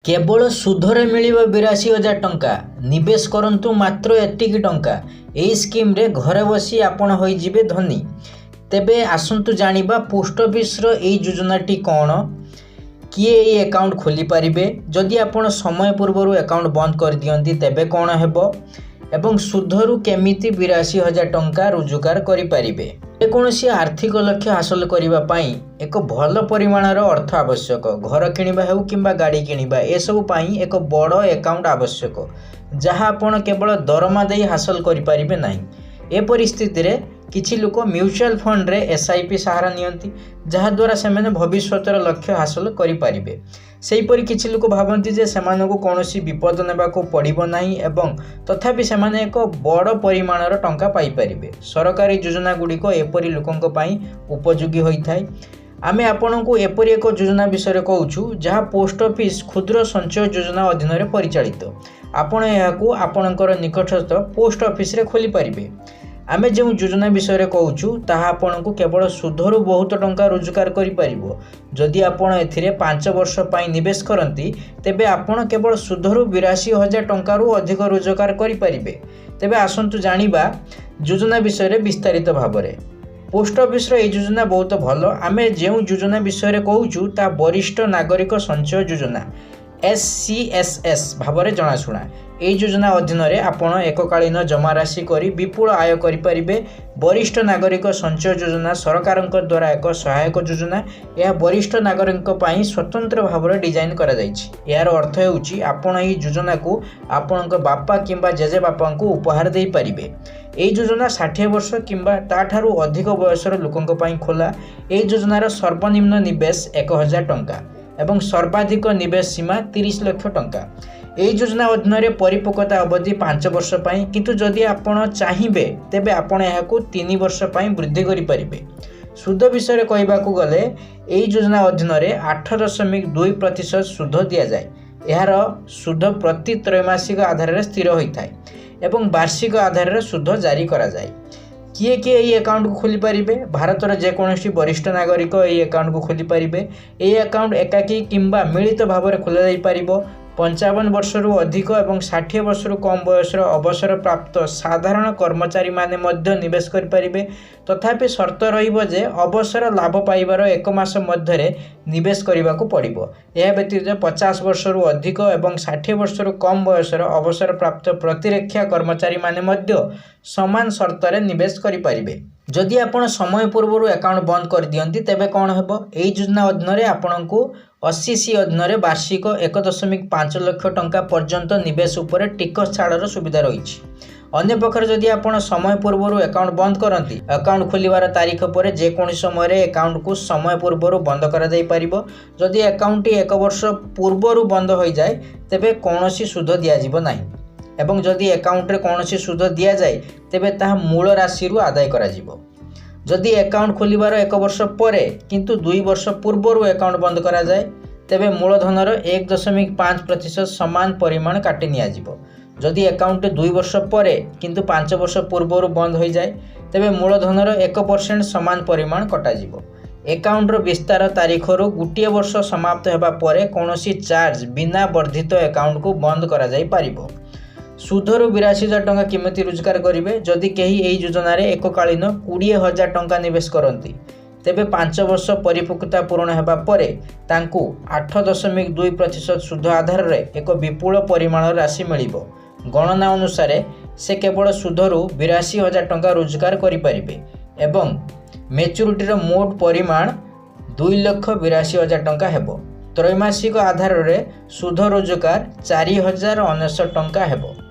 केवल सुधरे मिलिब 82,000 टंका निवेश करंतु मात्र एतिकी टंका। एही स्कीम रे घरे बसी आपण होइजिबे धनी। तेबे आसंतु जानिबा पोस्ट ऑफिस रो एही योजनाटी कोन, किए एही अकाउंट खोली पारिबे, जदि आपण समय पूर्वरु अकाउंट बंद कर दियंती तेबे कोन हेबो एवं सुधरु केमिति 82,000 टंका रोजगार करि पारिबे। जेकोसी आर्थिक लक्ष्य हासिल करिबा पई एक भल परिमाणर अर्थ आवश्यक। घर किनिबा हेउ किंबा गाड़ी किनिबा ए सब पई एक बड़ अकाउंट आवश्यक, जहाँ आपण केवल दरमा देई हासिल करि पारिबे नाही। ए परिस्थिति रे किछि लोक म्यूचुअल फंड रे एसआईपी सहारा नियंती, जहाँ द्वारा सेमाने भविष्यतर लक्ष्य हासिल करि पारिबे। सेहीपरि किछि लोक भाबंती जे सेमानकु कोनोसी विपद नेबाको पड़िबो नाही एवं तथापि सेमाने एक बड़ परिमाणर टंका पाई पारिबे। सरकारी योजना गुड़िक एपरि लोकंक पई उपयोगी होइथाय। आमे आपनकु एपरि एक योजना विषय कहूछु, जहाँ पोस्ट ऑफिस क्षुद्र संचय योजना अधीन रे परिचालित। आपण एहाकु आपणकर निकटस्थ पोस्ट ऑफिस रे खोली पारिबे। आमे जो योजना विषय कहूछु ताहा आपनकु केवल सुधरु बहुत टंका रोजगार करि पारिबो। जदि आपण एथिरे 5 वर्ष पई निवेश करंती तेबे आपण केवल सुधरु 82,000 टंकारु अधिक रोजगार करि पारिबे। तेबे आसंतु जानिबा योजना विषय रे विस्तारित भाबरे। पोस्ट ऑफिस रो ए योजना बहुत भल। आमे जो योजना विषय कहूछु ता वरिष्ठ नागरिक संचय योजना SCSS भाव जनाशुना। यह योजना अधीन आपण एककालीन जमा राशि करी विपुल आय करें। वरिष्ठ नागरिक संचय योजना सरकार द्वारा एक सहायक योजना। यह वरिष्ठ नागरिक स्वतंत्र भाव में डिजाइन कर यार अर्थ होउची आपण यह योजना को आपण बापा किंबा जेजे बापा को उपहार दे पारिबे। यह योजना 60 वर्ष किंबा ताठारु अधिक बयसर लोकंक पई खोला। यह योजनार सर्वनिम्न निवेश 1,000 टंका एवं सर्वाधिक निवेश सीमा 30 लाख टंका। यह योजना अधीन परिपक्वता अवधि 5 वर्ष पई, किंतु जदि आपण चाहिए तेबे आपण एहाकु 3 वर्ष पई वृद्धि करि परिबे। सुध विषय कहबाकू गले यह योजना अधीन 8.2% सुध दिया जाए। यार सुध प्रति त्रैमासिक आधार रे स्थिर होता है एवं वार्षिक आधार रे सुध जारी करा जाए। किए किए यही अकाउंट को खोली पारिबे? भारतर जेकोसी वरिष्ठ नागरिक यही अकाउंट को खोली पारिबे। यही अकाउंट एकाकी किंबा मिलित भाव में खोला जाई पारिबो। 55 वर्षरु अधिक एवं 60 वर्षरु कम बयसर अवसर प्राप्त साधारण कर्मचारी माने मध्य निवेश करि पारिबे। तथापि शर्त रहिबो जे अवसर लाभ पाइबार 1 मास मध्य निवेश करबाकू पड़िबो। यह व्यतीत 50 वर्षरु अधिक एवं 60 वर्षरु कम बयसर अवसर प्राप्त प्रतिरक्षा कर्मचारी माने मध्य समान शर्त रे निवेश करि पारिबे। जदि आपण समय पूर्व अकाउंट बंद कर दियंती तेबे कौन हेबो? एही योजना अधीन आपणकू 80C अधीन वार्षिक 1.5 लाख टंका पर्यंत निवेश उपर टिकस छाड़र सुविधा रही। अन्य पक्षर जदि आपण समय पूर्व अकाउंट बंद करती, अकाउंट खोलिबार तारीख पर जेकोसी समय अकाउंट को समय पूर्व बंद करा जाई पारिबो। जदि अकाउंट 1 वर्ष पूर्व बंद हो जाए तेबे कौनसी सुध दिया जिवो नाही एवं जदि अकाउंट रे कौनसी सुध दिया जाए तेबे ताहा मूल राशि रु आदाय करा जिवो। जदि अकाउंट खोलिबार 1 वर्ष परे किंतु 2 वर्ष पूर्व अकाउंट बंद करा जाए तेबे मूलधनर 1.5% समान परिमाण काटी निया जिवो। जदि अकाउंट 2 वर्ष परे किंतु 5 वर्ष पूर्व बंद हो जाए तेबे मूलधनर 1% समान परिमाण कटा जिवो। अकाउंट विस्तार तारीख रु 1 वर्ष समाप्त हेबा परे कौनसी चार्ज बिना वर्धित अकाउंट को बंद करा जाई पारिबो। सुधरु 82,000 टंका केमिति रोजगार करिवे? जदि केही एही योजना रे एककालीन 20,000 टंका निवेश करंती तेबे 5 वर्ष परिपक्वता पूर्ण हेबा परे तांकू 8.2% सुध आधार रे एक विपुल परिमाण राशि मिलिबो। गणना अनुसार से केवल सुधरु 82,000 टंका रोजगार करि पारिबे एवं मैच्योरिटीर मोट परिमाण 2,82,000 टंका हेबो। त्रैमासिक आधार रे सुध रोजगार 4,069 टंका हेबो।